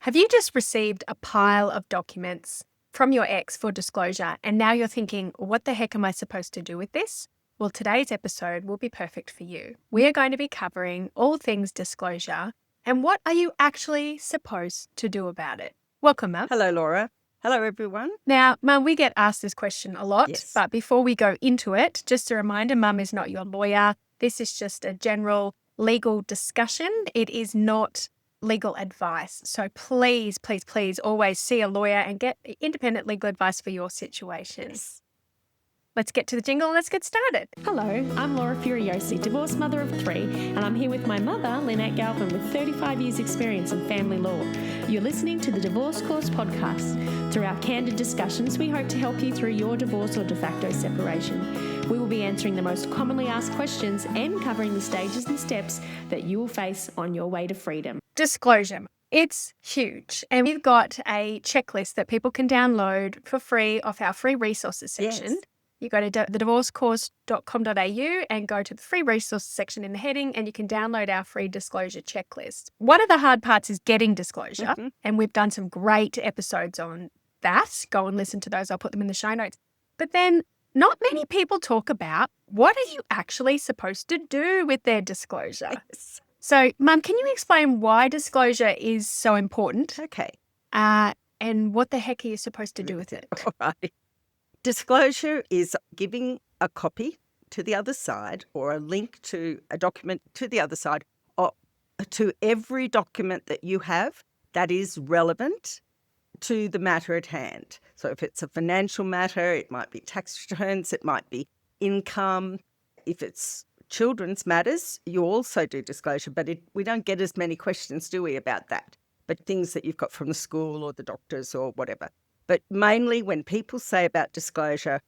Have you just received a pile of documents from your ex for disclosure and now you're thinking, what the heck am I supposed to do with this? Well, today's episode will be perfect for you. We are going to be covering all things disclosure and what are you actually supposed to do about it. Welcome, Mum. Hello, Laura. Hello, everyone. Now, Mum, we get asked this question a lot, Yes. but before we go into it, just a reminder, Mum is not your lawyer. This is just a general legal discussion. It is not legal advice. So please, please, please always see a lawyer and get independent legal advice for your situation. Yes. Let's get to the jingle and let's get started. Hello, I'm Laura Furiosi, divorced mother of 3, and I'm here with my mother, Lynette Galvin, with 35 years' experience in family law. You're listening to the Undisclosed podcast. Through our candid discussions, we hope to help you through your divorce or de facto separation. We will be answering the most commonly asked questions and covering the stages and steps that you will face on your way to freedom. Disclosure. It's huge. And we've got a checklist that people can download for free off our free resources section. Yes. You go to thedivorcecourse.com.au and go to the free resources section in the heading and you can download our free disclosure checklist. One of the hard parts is getting disclosure, and we've done some great episodes on that. Go and listen to those. I'll put them in the show notes. But then not many people talk about what are you actually supposed to do with their disclosure. Yes. So, Mum, can you explain why disclosure is so important Okay. and what the heck are you supposed to do with it? All right. Disclosure is giving a copy to the other side or a link to a document to the other side or to every document that you have that is relevant to the matter at hand. So if it's a financial matter, it might be tax returns, it might be income. If it's children's matters, you also do disclosure, but we don't get as many questions, do we, about that? But things that you've got from the school or the doctors or whatever. But mainly when people say about disclosure,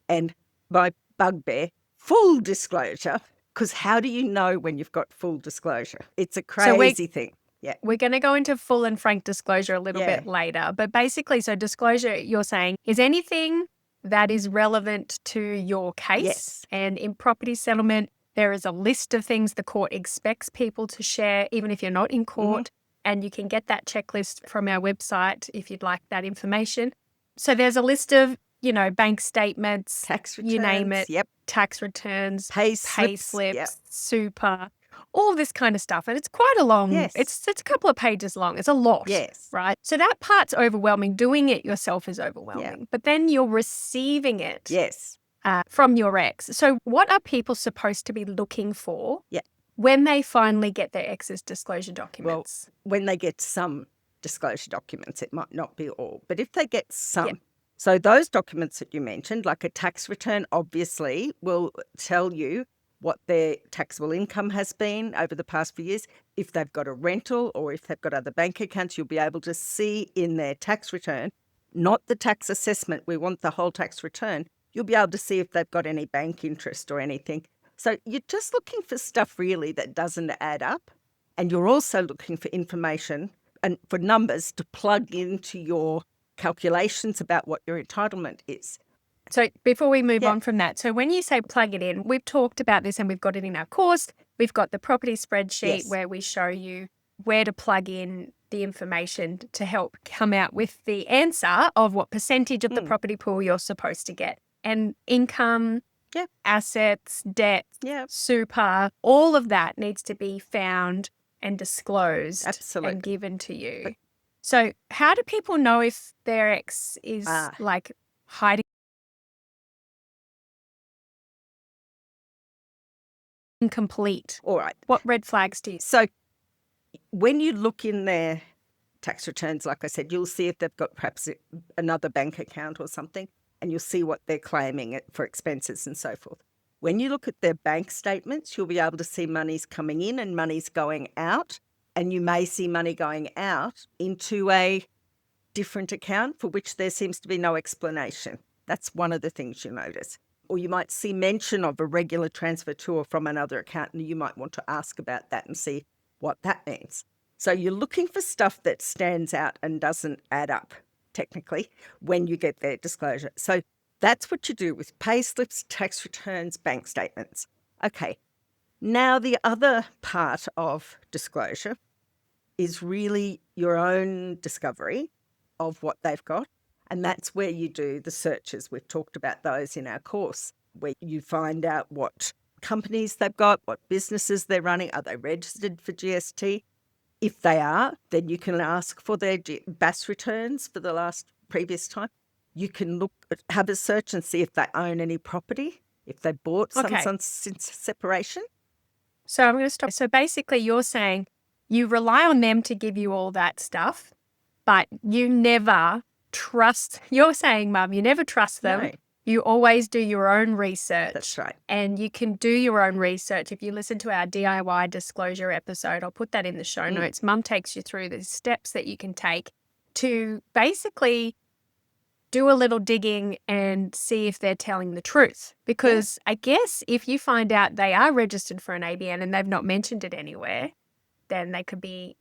and my bugbear, full disclosure, because how do you know when you've got full disclosure? It's a crazy thing. Yeah. We're going to go into full and frank disclosure a little Yeah. bit later. But basically, so disclosure, you're saying, is anything that is relevant to your case. Yes. And in property settlement, there is a list of things the court expects people to share, even if you're not in court. And you can get that checklist from our website if you'd like that information. So there's a list of, bank statements, Tax returns. you name it, Yep. tax returns, Pay pay slips. slips, Yep. super, all this kind of stuff. And it's quite a long, Yes. it's a couple of pages long. It's a lot, Yes. right? So that part's overwhelming. Doing it yourself is overwhelming. But then you're receiving it Yes. from your ex. So what are people supposed to be looking for Yeah. when they finally get their ex's disclosure documents? When they get some disclosure documents, it might not be all, but if they get some, so those documents that you mentioned, like a tax return, obviously will tell you what their taxable income has been over the past few years. If they've got a rental or if they've got other bank accounts, you'll be able to see in their tax return, not the tax assessment, we want the whole tax return. You'll be able to see if they've got any bank interest or anything. So you're just looking for stuff really that doesn't add up. And you're also looking for information and for numbers to plug into your calculations about what your entitlement is. So before we move on from that, so when you say plug it in, we've talked about this and we've got it in our course. We've got the property spreadsheet where we show you where to plug in the information to help come out with the answer of what percentage of the property pool you're supposed to get. And income, assets, debt, super, all of that needs to be found and disclosed and given to you. So how do people know if their ex is like hiding incomplete? All right. What red flags do you see? So when you look in their tax returns, like I said, you'll see if they've got perhaps another bank account or something, and you'll see what they're claiming for expenses and so forth. When you look at their bank statements, you'll be able to see money's coming in and money's going out, and you may see money going out into a different account for which there seems to be no explanation. That's one of the things you notice. Or you might see mention of a regular transfer to or from another account, and you might want to ask about that and see what that means. So you're looking for stuff that stands out and doesn't add up, technically, when you get their disclosure. So that's what you do with pay slips, tax returns, bank statements. Okay, now the other part of disclosure is really your own discovery of what they've got. And that's where you do the searches. We've talked about those in our course, where you find out what companies they've got, what businesses they're running. Are they registered for GST? If they are, then you can ask for their BAS returns for the last previous time. You can have a search and see if they own any property, if they bought some since separation. So I'm going to stop. So basically you're saying you rely on them to give you all that stuff, but you never trust. You're saying, Mum, you never trust them. No. You always do your own research. That's right. And you can do your own research. If you listen to our DIY disclosure episode, I'll put that in the show notes. Mum takes you through the steps that you can take to basically do a little digging and see if they're telling the truth. Because I guess if you find out they are registered for an ABN and they've not mentioned it anywhere, then that could be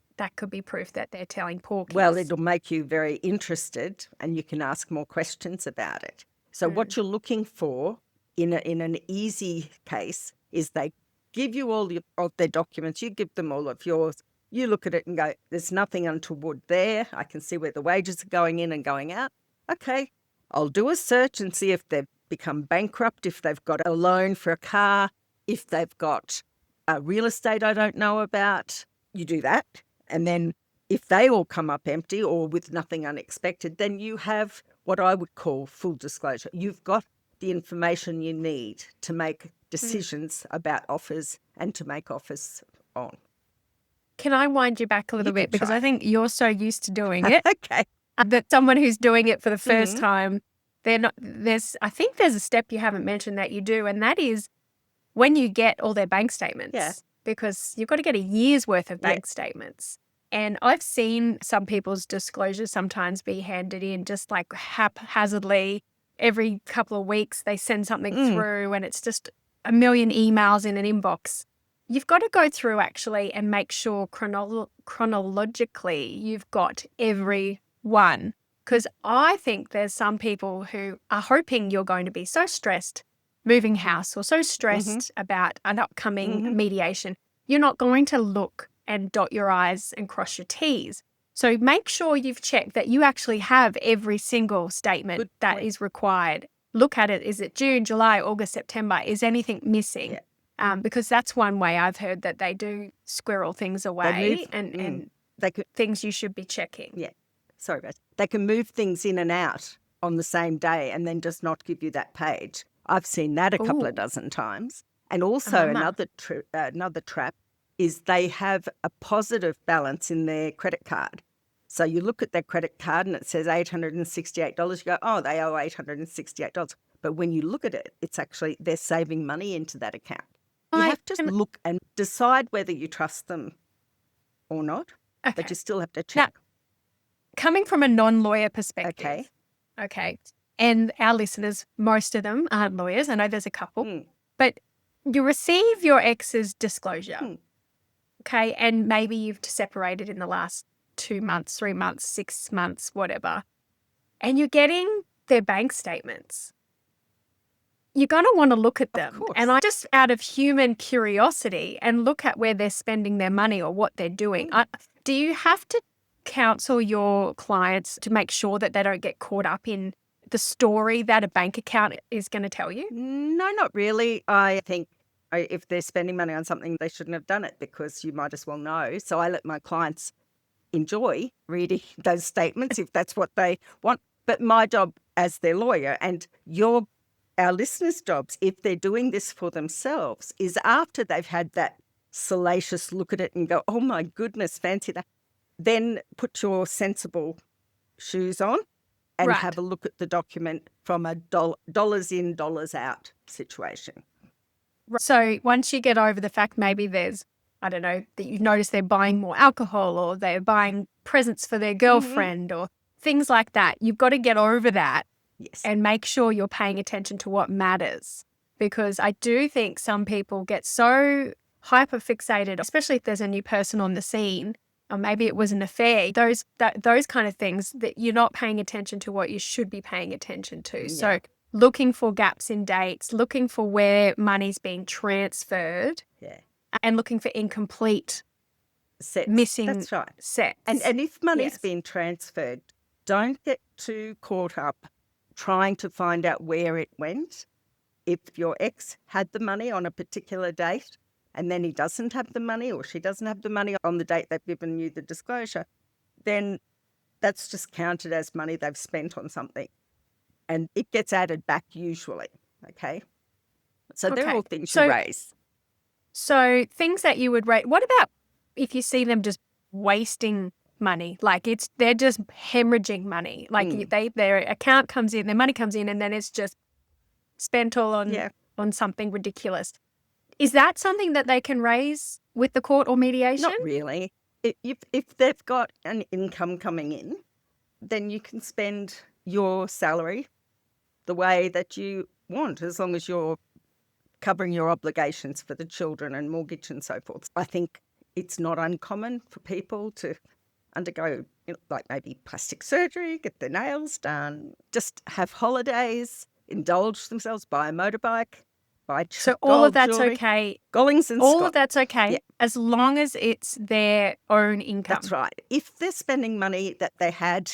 proof that they're telling porkies. Well, it'll make you very interested and you can ask more questions about it. So what you're looking for in an easy case is they give you all of their documents, you give them all of yours, you look at it and go, there's nothing untoward there. I can see where the wages are going in and going out. Okay, I'll do a search and see if they've become bankrupt, if they've got a loan for a car, if they've got real estate I don't know about. You do that. And then if they all come up empty or with nothing unexpected, then you have what I would call full disclosure. You've got the information you need to make decisions about offers and to make offers on. Can I wind you back a little bit? Because I think you're so used to doing it. Okay. That someone who's doing it for the first time, I think there's a step you haven't mentioned that you do, and that is when you get all their bank statements. Yeah. Because you've got to get a year's worth of bank statements. And I've seen some people's disclosures sometimes be handed in just like haphazardly. Every couple of weeks they send something through and it's just a million emails in an inbox. You've got to go through actually and make sure chronologically you've got every one. Because I think there's some people who are hoping you're going to be so stressed moving house or so stressed about an upcoming mediation, you're not going to look and dot your I's and cross your T's. So make sure you've checked that you actually have every single statement that is required. Look at it. Is it June, July, August, September? Is anything missing? Yeah. Because that's one way I've heard that they do squirrel things away and things you should be checking. Yeah. Sorry, but they can move things in and out on the same day and then just not give you that page. I've seen that a couple of dozen times. And also another trap is they have a positive balance in their credit card. So you look at their credit card and it says $868. You go, oh, they owe $868. But when you look at it, it's actually they're saving money into that account. You have to look and decide whether you trust them or not, but you still have to check. Now, coming from a non-lawyer perspective, okay, and our listeners, most of them aren't lawyers. I know there's a couple, but you receive your ex's disclosure, okay, and maybe you've separated in the last 2 months, 3 months, 6 months, whatever, and you're getting their bank statements. You're going to want to look at them. And I just out of human curiosity and look at where they're spending their money or what they're doing. Do you have to counsel your clients to make sure that they don't get caught up in the story that a bank account is going to tell you? No, not really. I think if they're spending money on something, they shouldn't have done it because you might as well know. So I let my clients enjoy reading those statements if that's what they want. But my job as their lawyer and our listeners' jobs, if they're doing this for themselves, is after they've had that salacious look at it and go, oh my goodness, fancy that, then put your sensible shoes on and have a look at the document from a dollars in, dollars out situation. So once you get over the fact maybe there's, I don't know, that you've noticed they're buying more alcohol or they're buying presents for their girlfriend or things like that, you've got to get over that and make sure you're paying attention to what matters. Because I do think some people get so hyper fixated, especially if there's a new person on the scene, or maybe it was an affair, those kind of things that you're not paying attention to what you should be paying attention to. Yeah. So looking for gaps in dates, looking for where money's being transferred and looking for incomplete Sets. missing That's right. sets. And if money's Yes. been transferred, don't get too caught up trying to find out where it went. If your ex had the money on a particular date and then he doesn't have the money or she doesn't have the money on the date they've given you the disclosure, then that's just counted as money they've spent on something. And it gets added back usually, okay? So they're all things you raise. So things that you would rate. What about if you see them just wasting money? Like they're just hemorrhaging money. Like their account comes in, their money comes in, and then it's just spent all on something ridiculous. Is that something that they can raise with the court or mediation? Not really. If they've got an income coming in, then you can spend your salary the way that you want, as long as you're covering your obligations for the children and mortgage and so forth. I think it's not uncommon for people to undergo, like maybe plastic surgery, get their nails done, just have holidays, indulge themselves, buy a motorbike, buy So all of that's jewelry. Okay. Gollings and all Scott. of that's okay as long as it's their own income. That's right. If they're spending money that they had,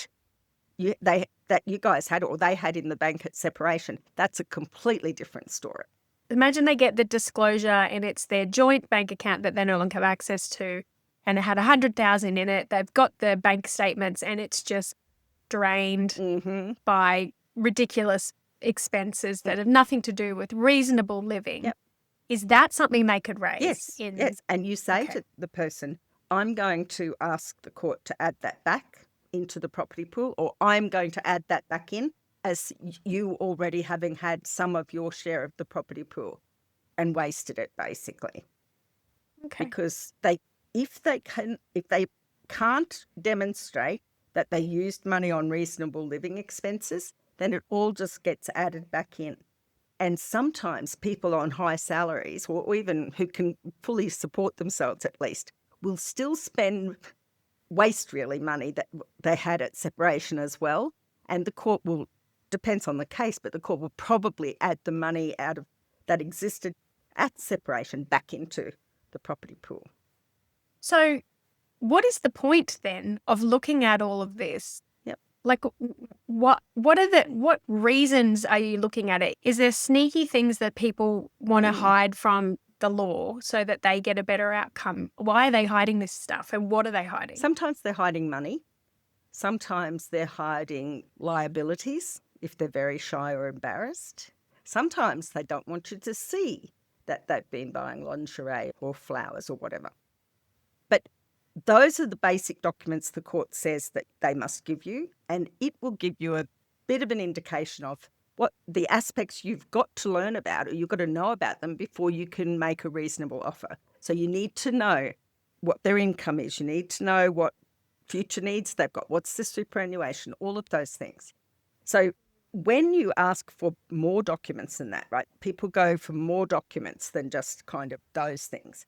that you guys had or they had in the bank at separation, that's a completely different story. Imagine they get the disclosure and it's their joint bank account that they no longer have access to, and it had 100,000 in it. They've got the bank statements and it's just drained by ridiculous expenses that have nothing to do with reasonable living. Yep. Is that something they could raise? Yes. And you say to the person, I'm going to ask the court to add that back into the property pool, or I'm going to add that back in as you already having had some of your share of the property pool and wasted it, basically. Okay. Because if they can't demonstrate that they used money on reasonable living expenses, then it all just gets added back in. And sometimes people on high salaries, or even who can fully support themselves at least, will still waste really money that they had at separation as well. And the court will, depends on the case, but the court will probably add the money out of that existed at separation back into the property pool. So what is the point then of looking at all of this? Yep. Like what reasons are you looking at it? Is there sneaky things that people want to hide from the law so that they get a better outcome? Why are they hiding this stuff and what are they hiding? Sometimes they're hiding money. Sometimes they're hiding liabilities if they're very shy or embarrassed. Sometimes they don't want you to see that they've been buying lingerie or flowers or whatever. But those are the basic documents the court says that they must give you, and it will give you a bit of an indication of what the aspects you've got to learn about, or you've got to know about them before you can make a reasonable offer. So you need to know what their income is. You need to know what future needs they've got. What's the superannuation? All of those things. So when you ask for more documents than that, right, people go for more documents than just kind of those things.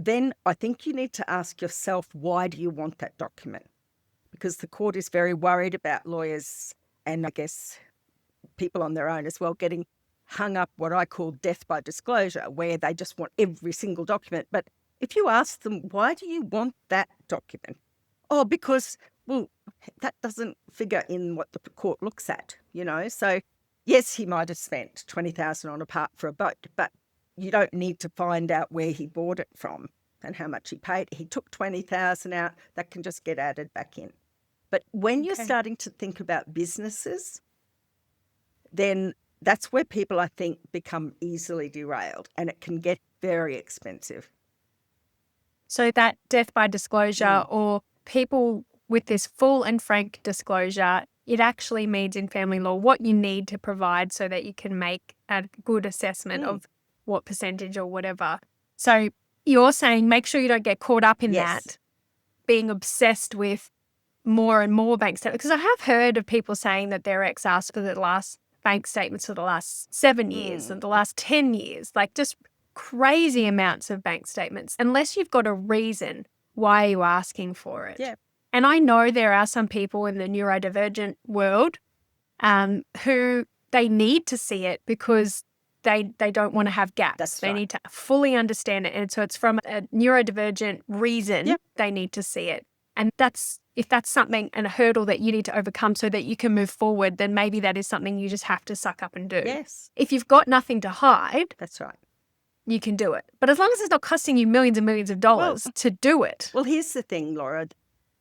Then I think you need to ask yourself, why do you want that document? Because the court is very worried about lawyers and I guess people on their own as well getting hung up what I call death by disclosure, where they just want every single document. But if you ask them, why do you want that document? Oh, because, well, that doesn't figure in what the court looks at, So, yes, he might have spent $20,000 on a part for a boat, but you don't need to find out where he bought it from and how much he paid. He took $20,000 out. That can just get added back in. But when you're starting to think about businesses, then that's where people, I think, become easily derailed, and it can get very expensive. So that death by disclosure or people with this full and frank disclosure, it actually means in family law what you need to provide so that you can make a good assessment of what percentage or whatever. So you're saying make sure you don't get caught up in that, being obsessed with more and more bank statements. Because I have heard of people saying that their ex asked for the last bank statements for the last 7 years and the last 10 years, like just crazy amounts of bank statements, unless you've got a reason why you're asking for it. Yeah. And I know there are some people in the neurodivergent world who they need to see it because they don't want to have gaps. That's they right. need to fully understand it. And so it's from a neurodivergent reason they need to see it. And if that's something and a hurdle that you need to overcome so that you can move forward, then maybe that is something you just have to suck up and do. Yes. If you've got nothing to hide, That's right. you can do it. But as long as it's not costing you millions and millions of dollars to do it. Well, here's the thing, Laura.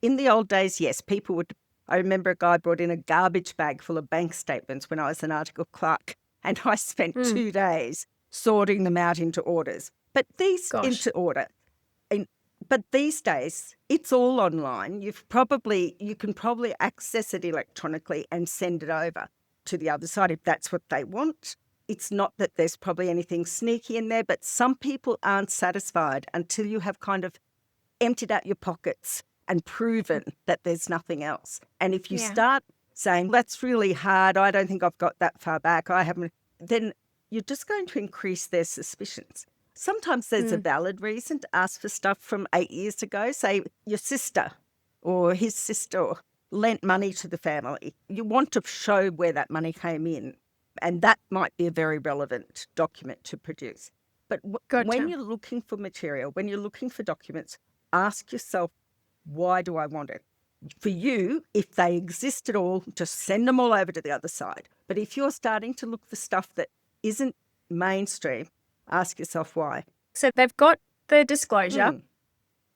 In the old days, yes, people would. I remember a guy brought in a garbage bag full of bank statements when I was an article clerk, and I spent 2 days sorting them out into orders. But these into order. But these days, it's all online. You can probably access it electronically and send it over to the other side if that's what they want. It's not that there's probably anything sneaky in there, but some people aren't satisfied until you have kind of emptied out your pockets and proven that there's nothing else. And if you start saying, that's really hard, I don't think I've got that far back, I haven't, then you're just going to increase their suspicions. Sometimes there's a valid reason to ask for stuff from 8 years ago. Say your sister or his sister lent money to the family. You want to show where that money came in, and that might be a very relevant document to produce. But when you're looking for material, when you're looking for documents, ask yourself, why do I want it? For you, if they exist at all, just send them all over to the other side. But if you're starting to look for stuff that isn't mainstream, ask yourself why. So they've got the disclosure.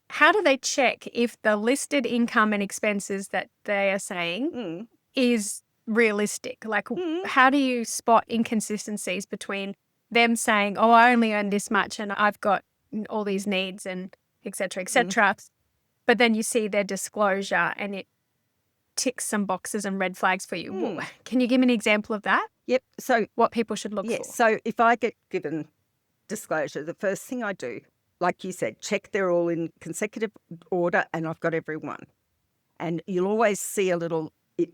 How do they check if the listed income and expenses that they are saying is realistic? Like, how do you spot inconsistencies between them saying, oh, I only earn this much and I've got all these needs and et cetera, but then you see their disclosure and it ticks some boxes and red flags for you. Can you give me an example of that? Yep. So what people should look for? So if I get given disclosure, the first thing I do, like you said, check they're all in consecutive order and I've got every one. And you'll always see a little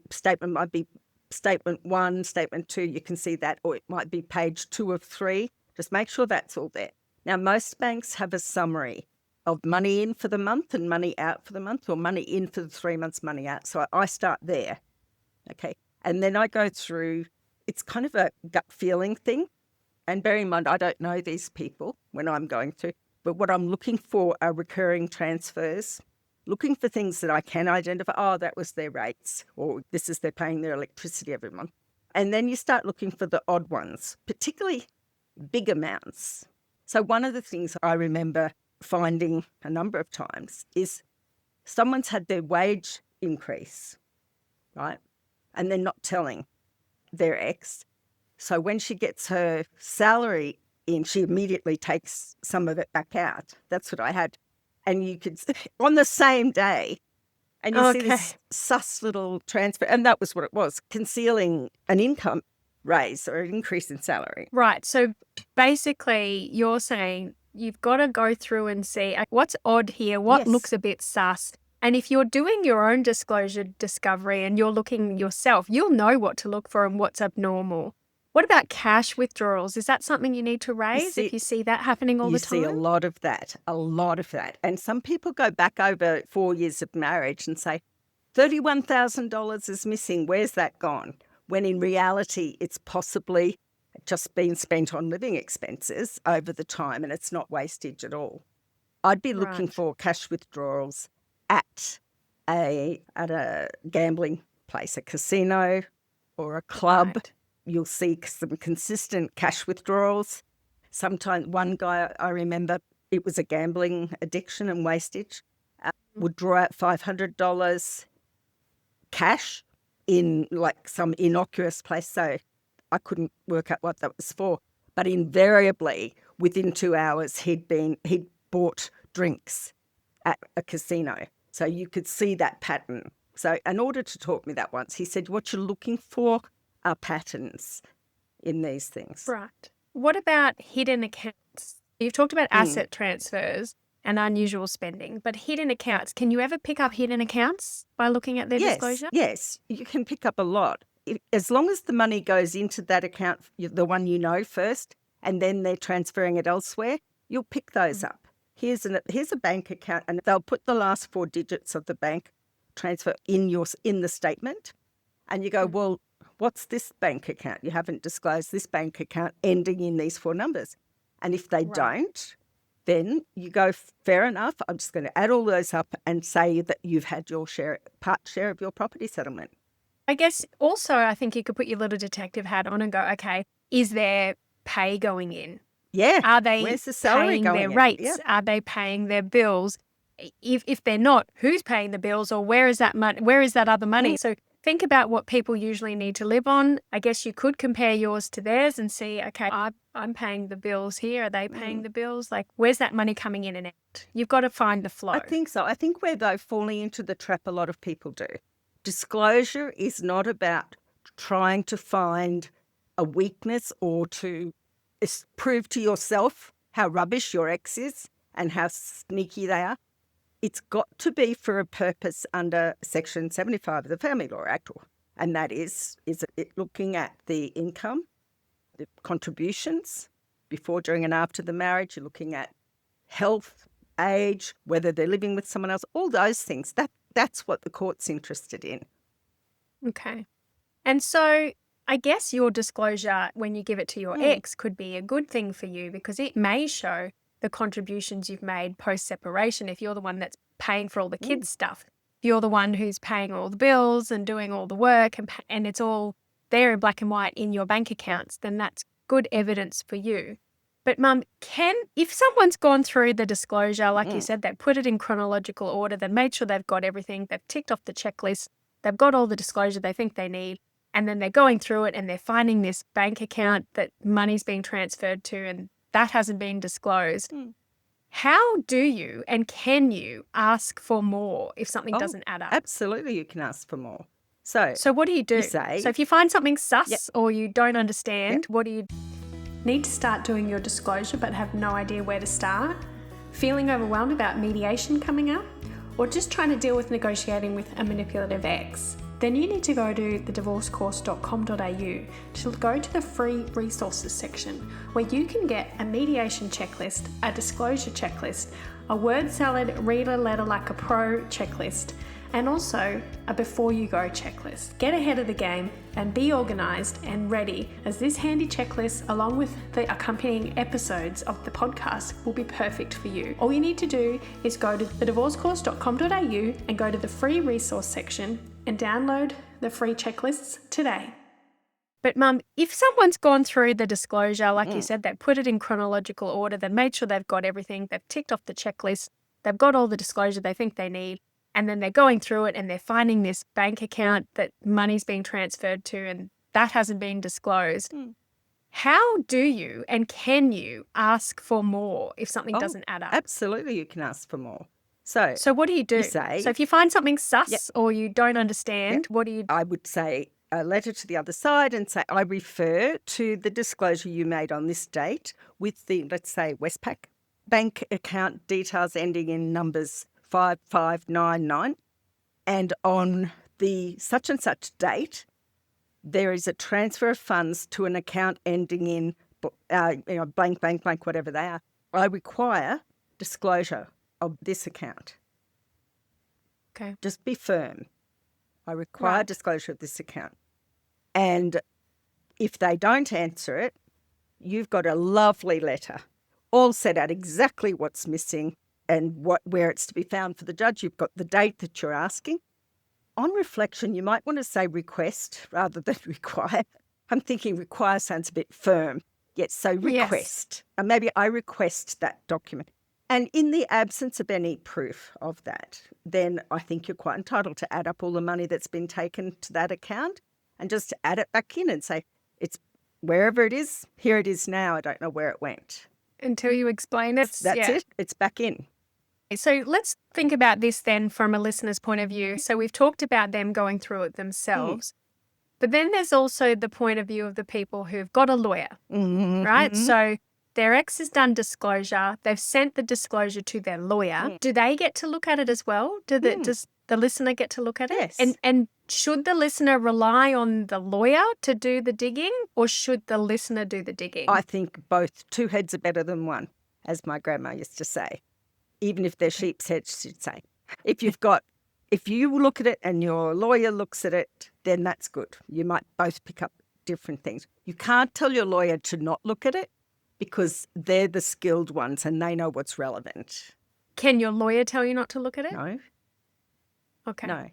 statement, might be statement 1, statement 2, you can see that, or it might be page 2 of 3. Just make sure that's all there. Now, most banks have a summary of money in for the month and money out for the month, or money in for the 3 months, money out. So I start there, okay? And then I go through, it's kind of a gut feeling thing. And bear in mind, I don't know these people when I'm going through, but what I'm looking for are recurring transfers, looking for things that I can identify. Oh, that was their rates, or this is they're paying their electricity every month. And then you start looking for the odd ones, particularly big amounts. So one of the things I remember finding a number of times is someone's had their wage increase, right? And they're not telling their ex. So when she gets her salary in, she immediately takes some of it back out. That's what I had. And you could, on the same day, and you see this sus little transfer. And that was what it was, concealing an income raise or an increase in salary. Right. So basically you're saying you've got to go through and see what's odd here, what looks a bit sus. And if you're doing your own disclosure discovery and you're looking yourself, you'll know what to look for and what's abnormal. What about cash withdrawals? Is that something you need to raise if you see that happening all the time? You see a lot of that. And some people go back over 4 years of marriage and say, $31,000 is missing. Where's that gone? When in reality, it's possibly just been spent on living expenses over the time and it's not wastage at all. I'd be looking for cash withdrawals at a gambling place, a casino or a club. Right. You'll see some consistent cash withdrawals. Sometimes one guy, I remember, it was a gambling addiction and wastage, would draw out $500 cash in like some innocuous place. So I couldn't work out what that was for. But invariably, within 2 hours, he'd bought drinks at a casino. So you could see that pattern. So in order to talk me that once, he said, what you're looking for are patterns in these things. Right. What about hidden accounts? You've talked about asset transfers and unusual spending, but hidden accounts, can you ever pick up hidden accounts by looking at their disclosure? Yes, you can pick up a lot. As long as the money goes into that account, the one you know first, and then they're transferring it elsewhere, you'll pick those up. Here's a bank account, and they'll put the last 4 digits of the bank transfer in the statement, and you go, well, what's this bank account? You haven't disclosed this bank account ending in these 4 numbers. And if they don't, then you go, fair enough, I'm just going to add all those up and say that you've had your part share of your property settlement. I guess also I think you could put your little detective hat on and go, okay, is there pay going in? Yeah. Are they Where's the salary paying going their in? rates? Yeah. Are they paying their bills? If they're not, who's paying the bills, or where is that money? Where is that other money? So think about what people usually need to live on. I guess you could compare yours to theirs and see, okay, I'm paying the bills here. Are they paying the bills? Like, where's that money coming in and out? You've got to find the flow. I think so. I think we're, though, falling into the trap a lot of people do. Disclosure is not about trying to find a weakness or to prove to yourself how rubbish your ex is and how sneaky they are. It's got to be for a purpose under Section 75 of the Family Law Act, and that is it looking at the income, the contributions before, during and after the marriage. You're looking at health, age, whether they're living with someone else, all those things. That's what the court's interested in. Okay. And so I guess your disclosure when you give it to your ex could be a good thing for you, because it may show the contributions you've made post-separation if you're the one that's paying for all the kids' stuff. If you're the one who's paying all the bills and doing all the work and it's all there in black and white in your bank accounts, then that's good evidence for you. But Mum, if someone's gone through the disclosure, like you said, they've put it in chronological order, they've made sure they've got everything, they've ticked off the checklist, they've got all the disclosure they think they need, and then they're going through it and they're finding this bank account that money's being transferred to and that hasn't been disclosed. How do you and can you ask for more if something doesn't add up? Absolutely, you can ask for more. So what do you do? You say, so if you find something sus or you don't understand, what do you Need to start doing your disclosure but have no idea where to start? Feeling overwhelmed about mediation coming up? Or just trying to deal with negotiating with a manipulative ex? Then you need to go to thedivorcecourse.com.au to go to the free resources section where you can get a mediation checklist, a disclosure checklist, a word salad, read a letter like a pro checklist, and also a before you go checklist. Get ahead of the game and be organised and ready, as this handy checklist along with the accompanying episodes of the podcast will be perfect for you. All you need to do is go to thedivorcecourse.com.au and go to the free resource section and download the free checklists today. But Mum, if someone's gone through the disclosure, like you said, they've put it in chronological order, they've made sure they've got everything, they've ticked off the checklist, they've got all the disclosure they think they need, and then they're going through it and they're finding this bank account that money's being transferred to and that hasn't been disclosed. How do you and can you ask for more if something doesn't add up? Absolutely, you can ask for more. So what do you do? You say, so if you find something sus or you don't understand, what do you do? I would say a letter to the other side and say, I refer to the disclosure you made on this date with the, let's say, Westpac bank account details ending in numbers 5599, and on the such and such date, there is a transfer of funds to an account ending in blank, blank, blank, whatever they are. I require disclosure of this account. Okay. Just be firm. I require disclosure of this account. And if they don't answer it, you've got a lovely letter, all set out exactly what's missing and where it's to be found for the judge. You've got the date that you're asking. On reflection, you might want to say request rather than require. I'm thinking require sounds a bit firm. Yes, so request. And maybe I request that document. And in the absence of any proof of that, then I think you're quite entitled to add up all the money that's been taken to that account and just add it back in and say, it's wherever it is, here it is now. I don't know where it went. Until you explain it. That's it. It's back in. So let's think about this then from a listener's point of view. So we've talked about them going through it themselves, but then there's also the point of view of the people who've got a lawyer, right? So their ex has done disclosure. They've sent the disclosure to their lawyer. Do they get to look at it as well? Does the listener get to look at it? Yes. And should the listener rely on the lawyer to do the digging, or should the listener do the digging? I think both. Two heads are better than one, as my grandma used to say. Even if they're sheep's heads, she'd say. If you've got if you look at it and your lawyer looks at it, then that's good. You might both pick up different things. You can't tell your lawyer to not look at it because they're the skilled ones and they know what's relevant. Can your lawyer tell you not to look at it? No, Okay. no.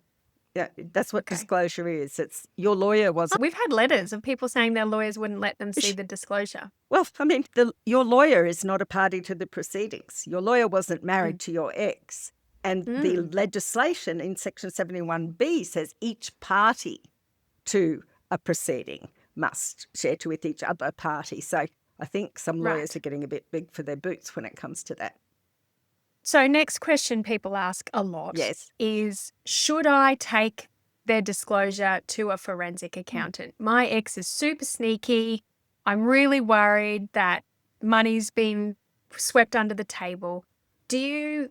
Yeah, that's what disclosure is. It's your lawyer wasn't. We've had letters of people saying their lawyers wouldn't let them see the disclosure. Well, I mean, your lawyer is not a party to the proceedings. Your lawyer wasn't married to your ex. And the legislation in Section 71B says each party to a proceeding must share to with each other party. So I think some lawyers are getting a bit big for their boots when it comes to that. So next question people ask a lot is, should I take their disclosure to a forensic accountant? My ex is super sneaky. I'm really worried that money's been swept under the table.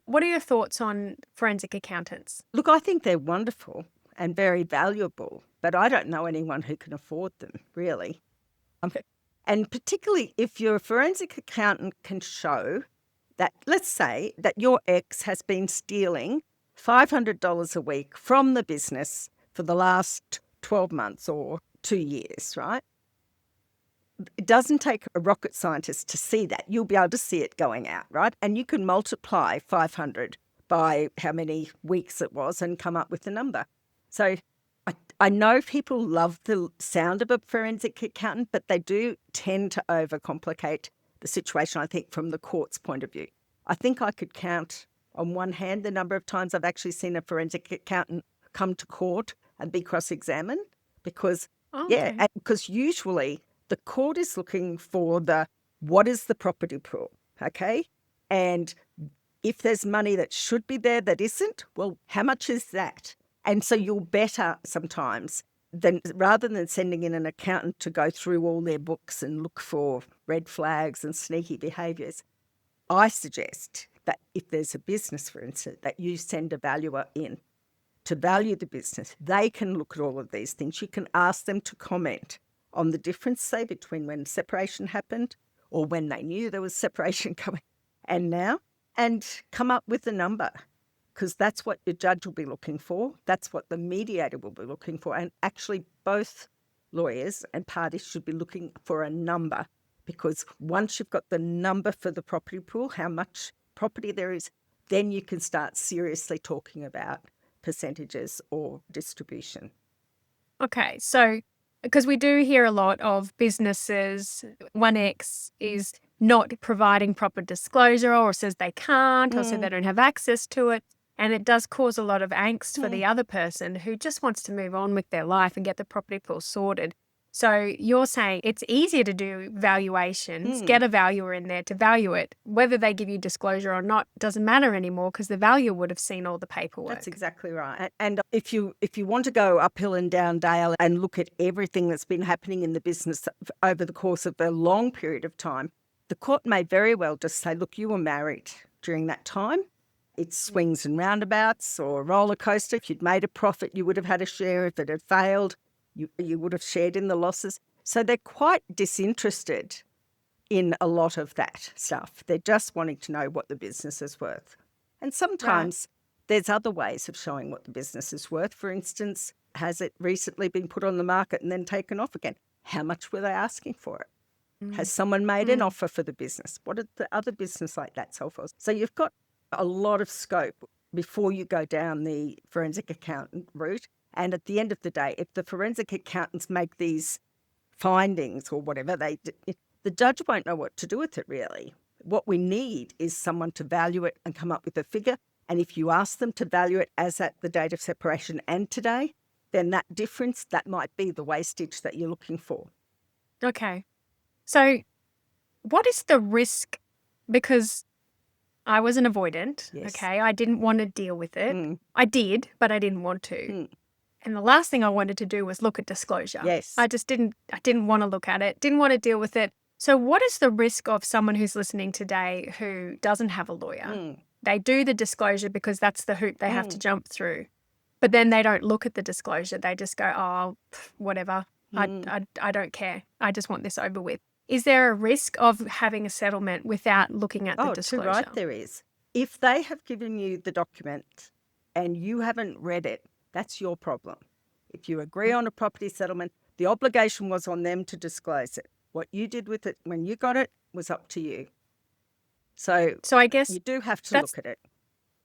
What are your thoughts on forensic accountants? Look, I think they're wonderful and very valuable, but I don't know anyone who can afford them, really. And particularly if your forensic accountant can show that, let's say, that your ex has been stealing $500 a week from the business for the last 12 months or 2 years, right? It doesn't take a rocket scientist to see that. You'll be able to see it going out, right? And you can multiply 500 by how many weeks it was and come up with a number. So I know people love the sound of a forensic accountant, but they do tend to overcomplicate the situation, I think, from the court's point of view. I think I could count on one hand the number of times I've actually seen a forensic accountant come to court and be cross-examined because, because usually the court is looking for what is the property pool, okay? And if there's money that should be there that isn't, well, how much is that? And so you're better sometimes rather than sending in an accountant to go through all their books and look for red flags and sneaky behaviours. I suggest that if there's a business, for instance, that you send a valuer in to value the business. They can look at all of these things. You can ask them to comment on the difference, say, between when separation happened or when they knew there was separation coming and now, and come up with a number, because that's what your judge will be looking for. That's what the mediator will be looking for. And actually both lawyers and parties should be looking for a number, because once you've got the number for the property pool, how much property there is, then you can start seriously talking about percentages or distribution. Okay, so because we do hear a lot of businesses, one ex is not providing proper disclosure or says they can't or says they don't have access to it. And it does cause a lot of angst for the other person who just wants to move on with their life and get the property pool sorted. So you're saying it's easier to do valuations, get a valuer in there to value it. Whether they give you disclosure or not doesn't matter anymore because the valuer would have seen all the paperwork. That's exactly right. And if you want to go uphill and down dale and look at everything that's been happening in the business over the course of a long period of time, the court may very well just say, look, you were married during that time. It's swings and roundabouts or a roller coaster. If you'd made a profit, you would have had a share. If it had failed, you would have shared in the losses. So they're quite disinterested in a lot of that stuff. They're just wanting to know what the business is worth. And sometimes there's other ways of showing what the business is worth. For instance, has it recently been put on the market and then taken off again? How much were they asking for it? Has someone made an offer for the business? What did the other business like that sell for? So you've got a lot of scope before you go down the forensic accountant route. And at the end of the day, if the forensic accountants make these findings or whatever, the judge won't know what to do with it, really. What we need is someone to value it and come up with a figure. And if you ask them to value it as at the date of separation and today, then that difference, that might be the wastage that you're looking for. Okay. So what is the risk? Because I was an avoidant, okay? I didn't want to deal with it. I did, but I didn't want to. And the last thing I wanted to do was look at disclosure. I didn't want to look at it, didn't want to deal with it. So what is the risk of someone who's listening today who doesn't have a lawyer? They do the disclosure because that's the hoop they have to jump through. But then they don't look at the disclosure. They just go, oh, whatever. I don't care. I just want this over with. Is there a risk of having a settlement without looking at the disclosure? Too right there is. If they have given you the document and you haven't read it, that's your problem. If you agree on a property settlement, the obligation was on them to disclose it. What you did with it when you got it was up to you. So I guess you do have to that's look at it.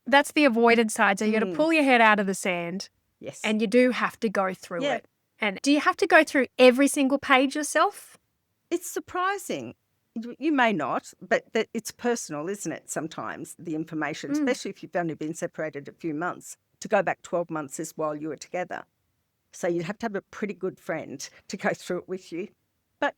that's the avoidance side. So you got to pull your head out of the sand, Yes. and you do have to go through Yeah. it. And do you have to go through every single page yourself? It's surprising. You may not, but it's personal, isn't it, sometimes, the information, especially if you've only been separated a few months. To go back 12 months is while you were together. So you'd have to have a pretty good friend to go through it with you. But,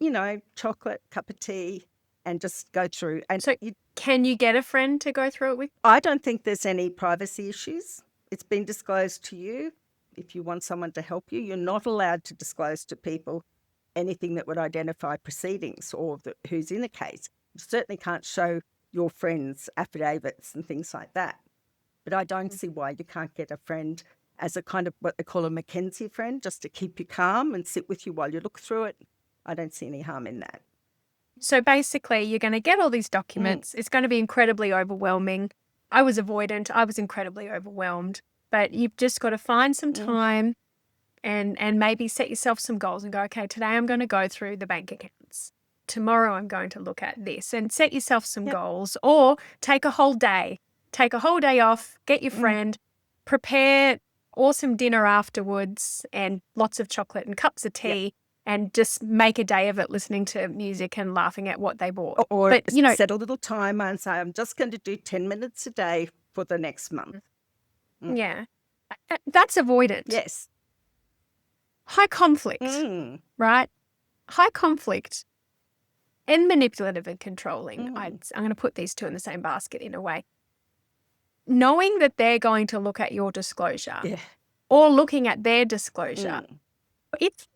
chocolate, cup of tea, and just go through. And So can you get a friend to go through it with? I don't think there's any privacy issues. It's been disclosed to you. If you want someone to help you, you're not allowed to disclose to people anything that would identify proceedings or who's in a case. You certainly can't show your friends affidavits and things like that. But I don't see why you can't get a friend as a kind of what they call a Mackenzie friend, just to keep you calm and sit with you while you look through it. I don't see any harm in that. So basically, you're going to get all these documents. It's going to be incredibly overwhelming. I was avoidant. I was incredibly overwhelmed. But you've just got to find some time and maybe set yourself some goals and go, okay, today I'm going to go through the bank accounts. Tomorrow I'm going to look at this, and set yourself some goals, or take a whole day. Take a whole day off, get your friend, prepare awesome dinner afterwards and lots of chocolate and cups of tea, and just make a day of it listening to music and laughing at what they bought. Or set a little timer and say, I'm just going to do 10 minutes a day for the next month. Yeah. That's avoidant. Yes. High conflict, right? High conflict and manipulative and controlling. I'm going to put these two in the same basket in a way. Knowing that they're going to look at your disclosure or looking at their disclosure, it's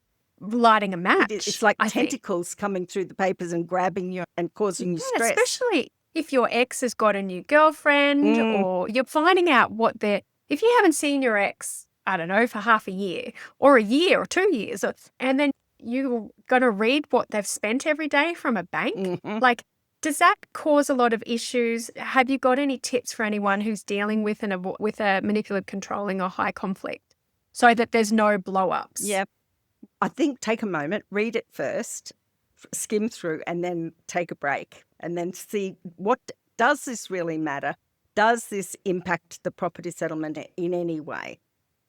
lighting a match. It's like tentacles coming through the papers and grabbing you and causing you stress. Especially if your ex has got a new girlfriend or you're finding out what they're... If you haven't seen your ex, I don't know, for half a year or 2 years, and then you're going to read what they've spent every day from a bank, like, does that cause a lot of issues? Have you got any tips for anyone who's dealing with a manipulative, controlling or high conflict so that there's no blow-ups? Yeah. I think take a moment, read it first, skim through, and then take a break and then see does this really matter? Does this impact the property settlement in any way?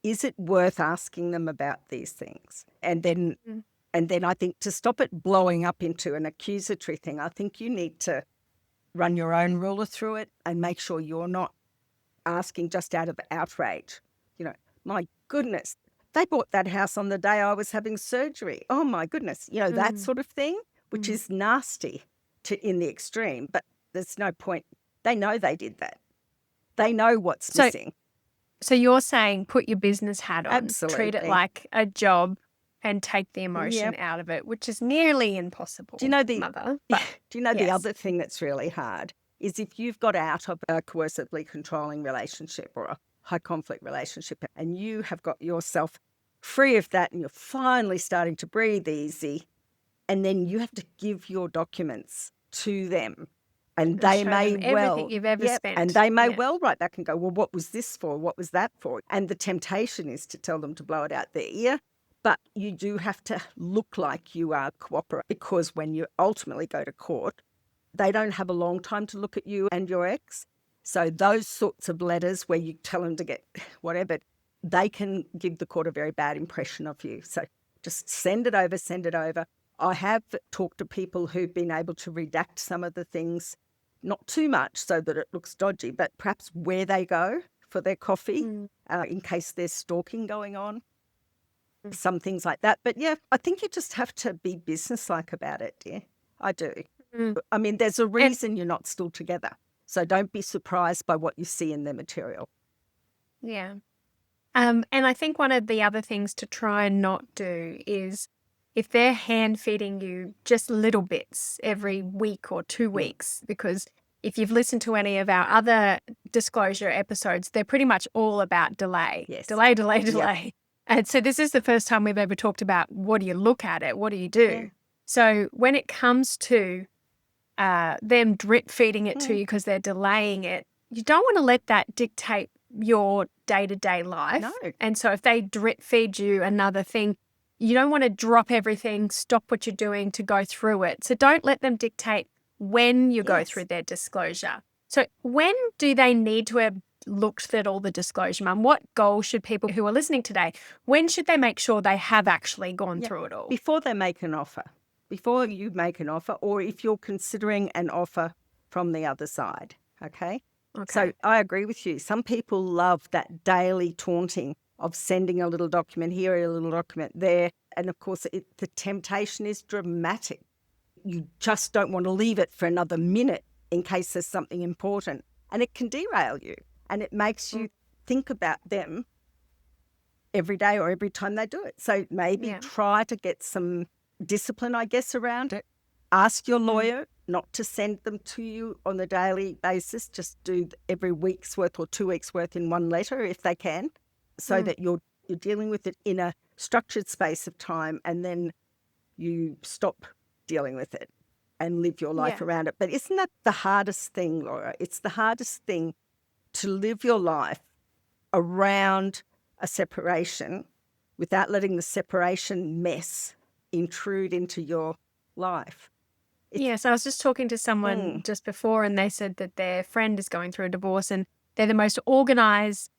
Is it worth asking them about these things? And then I think to stop it blowing up into an accusatory thing, I think you need to run your own ruler through it and make sure you're not asking just out of outrage. My goodness, they bought that house on the day I was having surgery. Oh, my goodness. That sort of thing, which is nasty in the extreme, but there's no point. They know they did that. They know what's missing. So you're saying put your business hat on. Absolutely. Treat it like a job and take the emotion out of it, which is nearly impossible. Do you know Mother? The other thing that's really hard is if you've got out of a coercively controlling relationship or a high conflict relationship and you have got yourself free of that and you're finally starting to breathe easy, and then you have to give your documents to them. And they may everything you've ever spent. And they may well write back and go, well, what was this for? What was that for? And the temptation is to tell them to blow it out their ear. But you do have to look like you are cooperating, because when you ultimately go to court, they don't have a long time to look at you and your ex. So those sorts of letters where you tell them to get whatever, they can give the court a very bad impression of you. So just send it over. I have talked to people who've been able to redact some of the things, not too much so that it looks dodgy, but perhaps where they go for their coffee in case there's stalking going on, some things like that. But yeah, I think you just have to be businesslike about it, dear. I do. I mean, there's a reason you're not still together. So don't be surprised by what you see in their material. Yeah. And I think one of the other things to try and not do is if they're hand feeding you just little bits every week or 2 weeks, because if you've listened to any of our other disclosure episodes, they're pretty much all about delay. Yes. Delay. Yep. And so this is the first time we've ever talked about what do you look at it? What do you do? Yeah. So when it comes to them drip feeding it to you because they're delaying it, you don't want to let that dictate your day-to-day life. No. And so if they drip feed you another thing, you don't want to drop everything, stop what you're doing to go through it. So don't let them dictate when you go through their disclosure. So when do they need to have looked at all the disclosure, Mum? What goal should people who are listening today, when should they make sure they have actually gone through it all? Before they make an offer. Before you make an offer, or if you're considering an offer from the other side, okay? So I agree with you. Some people love that daily taunting of sending a little document here, a little document there. And of course, the temptation is dramatic. You just don't want to leave it for another minute in case there's something important. And it can derail you. And it makes you think about them every day or every time they do it. So maybe try to get some discipline, I guess, around it. Ask your lawyer not to send them to you on a daily basis. Just do every week's worth or 2 weeks' worth in one letter if they can, so that you're dealing with it in a structured space of time, and then you stop dealing with it and live your life around it. But isn't that the hardest thing, Laura? It's the hardest thing to live your life around a separation without letting the separation mess intrude into your life. Yes, I was just talking to someone just before, and they said that their friend is going through a divorce and they're the most organised,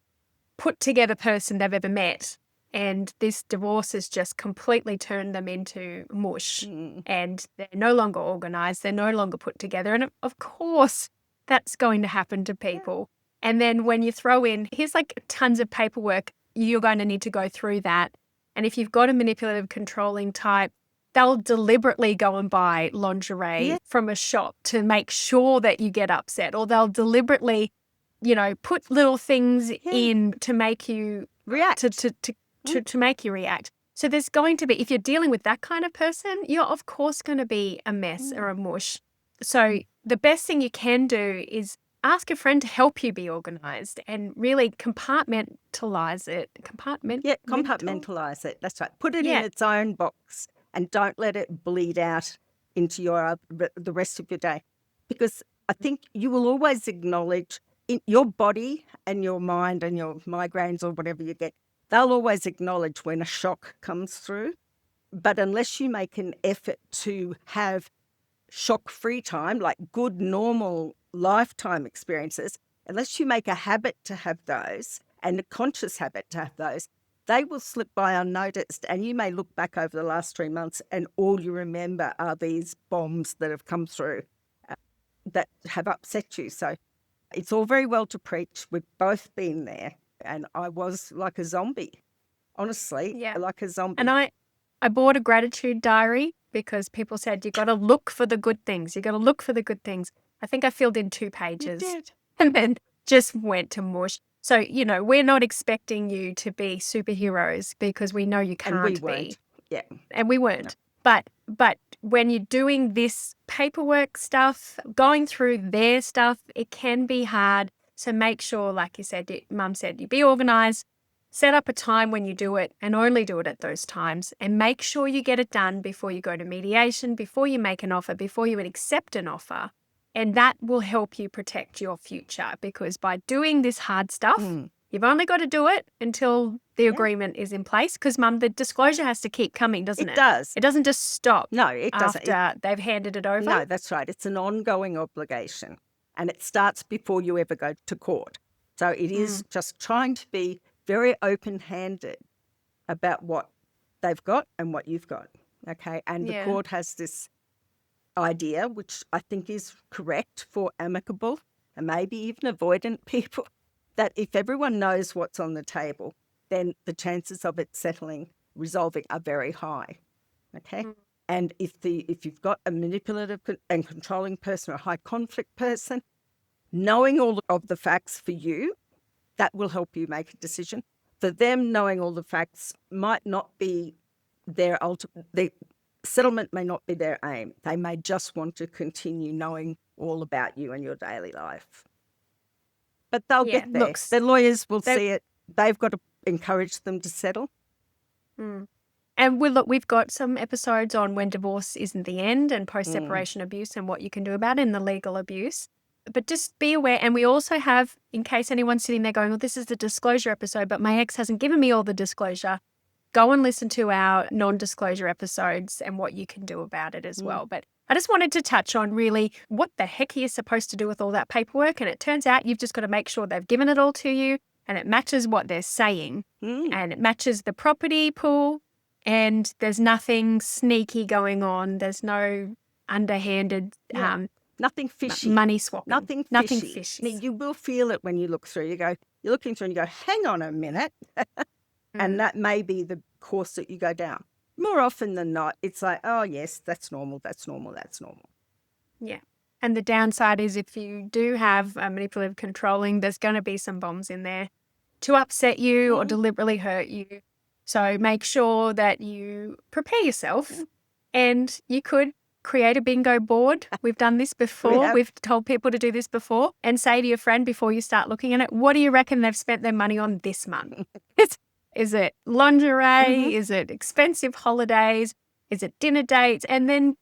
put-together person they've ever met. And this divorce has just completely turned them into mush. And they're no longer organised, they're no longer put together. And of course, that's going to happen to people. And then when you throw in, here's like tons of paperwork, you're going to need to go through that. And if you've got a manipulative, controlling type, they'll deliberately go and buy lingerie from a shop to make sure that you get upset, or they'll deliberately, put little things in to make you react, to make you react. So there's going to be, if you're dealing with that kind of person, you're of course going to be a mess or a mush. So the best thing you can do is ask a friend to help you be organised and really compartmentalize it. Compartmentalize it. That's right. Put it in its own box and don't let it bleed out into the rest of your day. Because I think you will always acknowledge in your body and your mind and your migraines or whatever you get, they'll always acknowledge when a shock comes through. But unless you make an effort to have shock-free time, like good, normal lifetime experiences, unless you make a habit to have those and a conscious habit to have those, they will slip by unnoticed. And you may look back over the last 3 months and all you remember are these bombs that have come through that have upset you. So it's all very well to preach. We've both been there. And I was like a zombie, honestly, like a zombie. And I bought a gratitude diary because people said, you got to look for the good things. You got to look for the good things. I think I filled in 2 pages. You did. And then just went to mush. So, we're not expecting you to be superheroes because we know you can't be. And we weren't. Yeah. And we weren't. No. But when you're doing this paperwork stuff, going through their stuff, it can be hard. So make sure, like you said, Mum said, you be organised, set up a time when you do it and only do it at those times, and make sure you get it done before you go to mediation, before you make an offer, before you accept an offer. And that will help you protect your future, because by doing this hard stuff, you've only got to do it until the agreement is in place, because, Mum, the disclosure has to keep coming, doesn't it? It does. It doesn't just stop. No, it doesn't. After they've handed it over. No, that's right. It's an ongoing obligation, and it starts before you ever go to court. So it is just trying to be very open-handed about what they've got and what you've got, okay? And the court has this idea, which I think is correct for amicable and maybe even avoidant people, that if everyone knows what's on the table, then the chances of it resolving are very high, okay? And if you've got a manipulative and controlling person or a high conflict person, knowing all of the facts for you, that will help you make a decision. For them, knowing all the facts might not be their the settlement may not be their aim. They may just want to continue knowing all about you and your daily life. But they'll get there. Look, their lawyers will see it. They've got to encourage them to settle. And we've got some episodes on when divorce isn't the end and post-separation abuse and what you can do about it and the legal abuse. But just be aware. And we also have, in case anyone's sitting there going, well, this is the disclosure episode, but my ex hasn't given me all the disclosure. Go and listen to our non-disclosure episodes and what you can do about it as well. But I just wanted to touch on really what the heck are you supposed to do with all that paperwork? And it turns out you've just got to make sure they've given it all to you and it matches what they're saying and it matches the property pool and there's nothing sneaky going on. There's no underhanded nothing fishy. Money swapping. Nothing fishy. You will feel it when you look through. You're looking through and you go, hang on a minute. And that may be the course that you go down. More often than not, it's like, oh, yes, that's normal. Yeah. And the downside is if you do have a manipulative controlling, there's going to be some bombs in there to upset you or deliberately hurt you. So make sure that you prepare yourself and you could create a bingo board. We've done this before. We've told people to do this before and say to your friend before you start looking at it, what do you reckon they've spent their money on this month? Is it lingerie? Is it expensive holidays? Is it dinner dates? And then,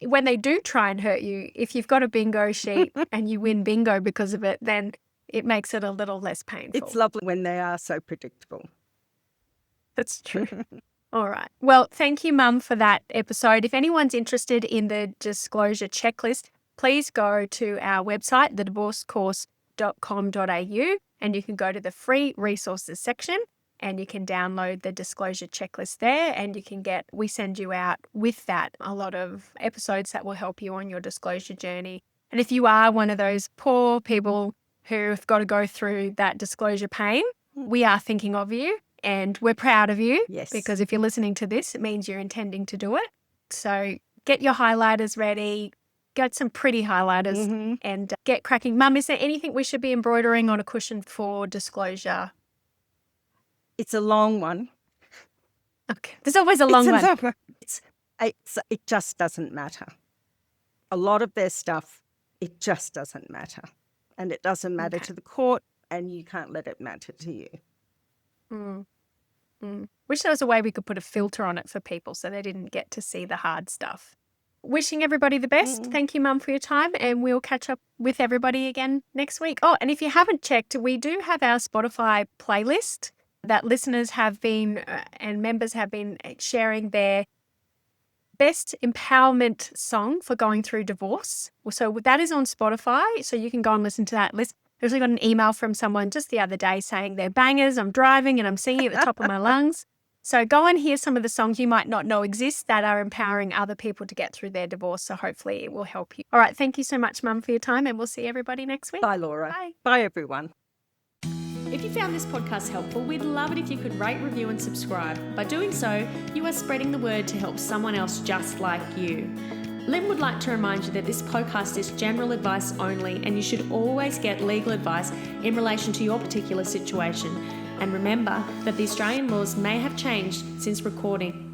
when they do try and hurt you, if you've got a bingo sheet and you win bingo because of it, then it makes it a little less painful. It's lovely when they are so predictable. That's true. All right. Well, thank you, Mum, for that episode. If anyone's interested in the disclosure checklist, please go to our website, thedivorcecourse.com.au, and you can go to the free resources section and you can download the disclosure checklist there and we send you out with that a lot of episodes that will help you on your disclosure journey. And if you are one of those poor people who've got to go through that disclosure pain, we are thinking of you and we're proud of you. Yes. Because if you're listening to this, it means you're intending to do it. So get your highlighters ready. Get some pretty highlighters and get cracking. Mum, is there anything we should be embroidering on a cushion for disclosure? It's a long one. Okay. There's always a long one. It just doesn't matter. A lot of their stuff, it just doesn't matter. And it doesn't matter to the court and you can't let it matter to you. Wish there was a way we could put a filter on it for people so they didn't get to see the hard stuff. Wishing everybody the best. Thank you, Mum, for your time, and we'll catch up with everybody again next week. Oh, and if you haven't checked, we do have our Spotify playlist that listeners have been and members have been sharing their best empowerment song for going through divorce. So that is on Spotify, so you can go and listen to that list. I actually got an email from someone just the other day saying they're bangers, I'm driving and I'm singing at the top of my lungs. So go and hear some of the songs you might not know exist that are empowering other people to get through their divorce. So hopefully it will help you. All right. Thank you so much, Mum, for your time, and we'll see everybody next week. Bye, Laura. Bye. Bye, everyone. If you found this podcast helpful, we'd love it if you could rate, review and subscribe. By doing so, you are spreading the word to help someone else just like you. Lynn would like to remind you that this podcast is general advice only and you should always get legal advice in relation to your particular situation. And remember that the Australian laws may have changed since recording.